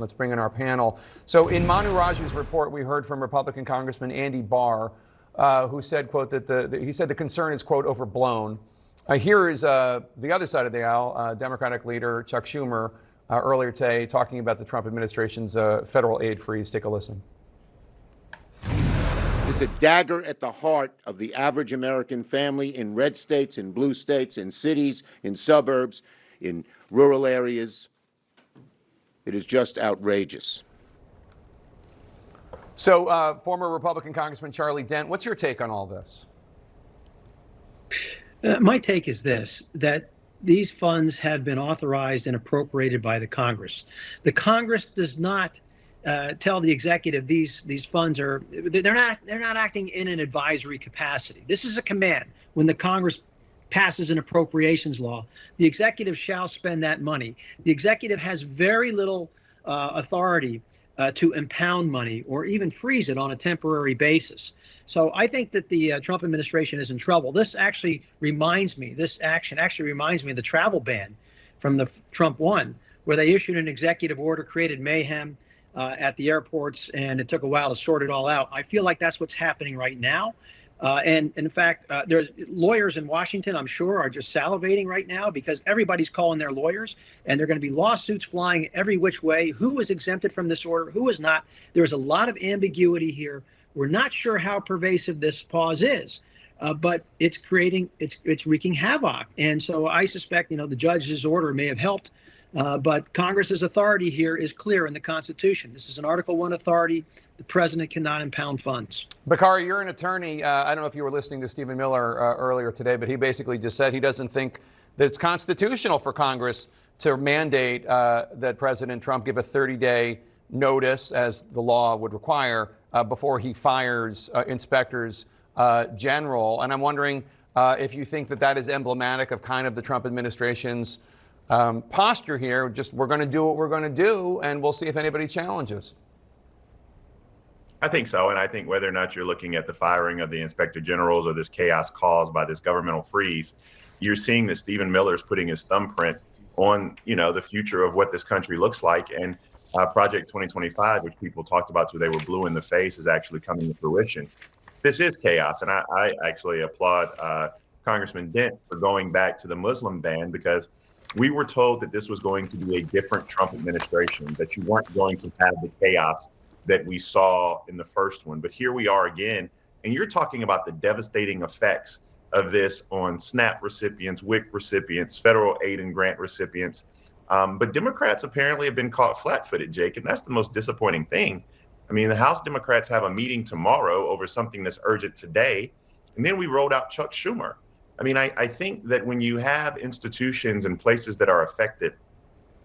Let's bring in our panel. So in Manu Raju's report, we heard from Republican Congressman Andy Barr, who said, quote, that he said the concern is, quote, overblown. Here is the other side of the aisle, Democratic leader Chuck Schumer, earlier today talking about the Trump administration's federal aid freeze. Take a listen. It's a dagger at the heart of the average American family in red states, in blue states, in cities, in suburbs, in rural areas. It is just outrageous. So, former Republican Congressman Charlie Dent, what's your take on all this? My take is this, that these funds have been authorized and appropriated by the Congress. The Congress does not tell the executive these funds are, they're not acting in an advisory capacity. This is a command. When the Congress passes an appropriations law, the executive shall spend that money. The executive has very little authority to impound money or even freeze it on a temporary basis. So I think that the Trump administration is in trouble. This action actually reminds me of the travel ban from the Trump one, where they issued an executive order, created mayhem at the airports, and it took a while to sort it all out. I feel like that's what's happening right now. And in fact, there's lawyers in Washington, I'm sure, are just salivating right now because everybody's calling their lawyers, and there are going to be lawsuits flying every which way. Who is exempted from this order? Who is not? There's a lot of ambiguity here. We're not sure how pervasive this pause is, but it's wreaking havoc. And so I suspect, the judge's order may have helped, but Congress's authority here is clear in the Constitution. This is an Article I authority. The president cannot impound funds. Bakari, you're an attorney. I don't know if you were listening to Stephen Miller earlier today, but he basically just said he doesn't think that it's constitutional for Congress to mandate that President Trump give a 30-day notice, as the law would require, before he fires inspectors general. And I'm wondering if you think that is emblematic of kind of the Trump administration's posture here. Just, we're going to do what we're going to do, and we'll see if anybody challenges. I think so. And I think whether or not you're looking at the firing of the inspector generals or this chaos caused by this governmental freeze, you're seeing that Stephen Miller is putting his thumbprint on, the future of what this country looks like. And Project 2025, which people talked about till they were blue in the face, is actually coming to fruition. This is chaos. And I actually applaud Congressman Dent for going back to the Muslim ban, because we were told that this was going to be a different Trump administration, that you weren't going to have the chaos that we saw in the first one. But here we are again, and you're talking about the devastating effects of this on SNAP recipients, WIC recipients, federal aid and grant recipients. But Democrats apparently have been caught flat-footed, Jake, and that's the most disappointing thing. I mean, the House Democrats have a meeting tomorrow over something that's urgent today, and then we rolled out Chuck Schumer. I mean, I think that when you have institutions and places that are affected,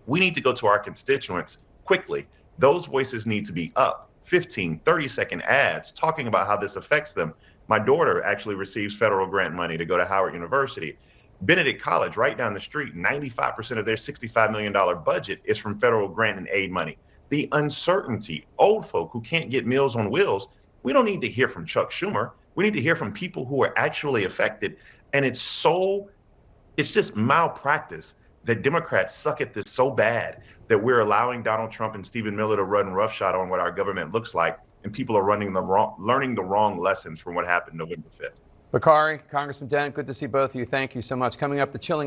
we need to go to our constituents quickly. Those voices need to be up. 15, 30-second ads talking about how this affects them. My daughter actually receives federal grant money to go to Howard University. Benedict College, right down the street, 95% of their $65 million budget is from federal grant and aid money. The uncertainty, old folk who can't get Meals on Wheels, we don't need to hear from Chuck Schumer. We need to hear from people who are actually affected. And it's just malpractice that Democrats suck at this so bad that we're allowing Donald Trump and Stephen Miller to run roughshod on what our government looks like, and people are learning the wrong lessons from what happened November 5th. Bakari, Congressman Dent, good to see both of you. Thank you so much. Coming up, the chilling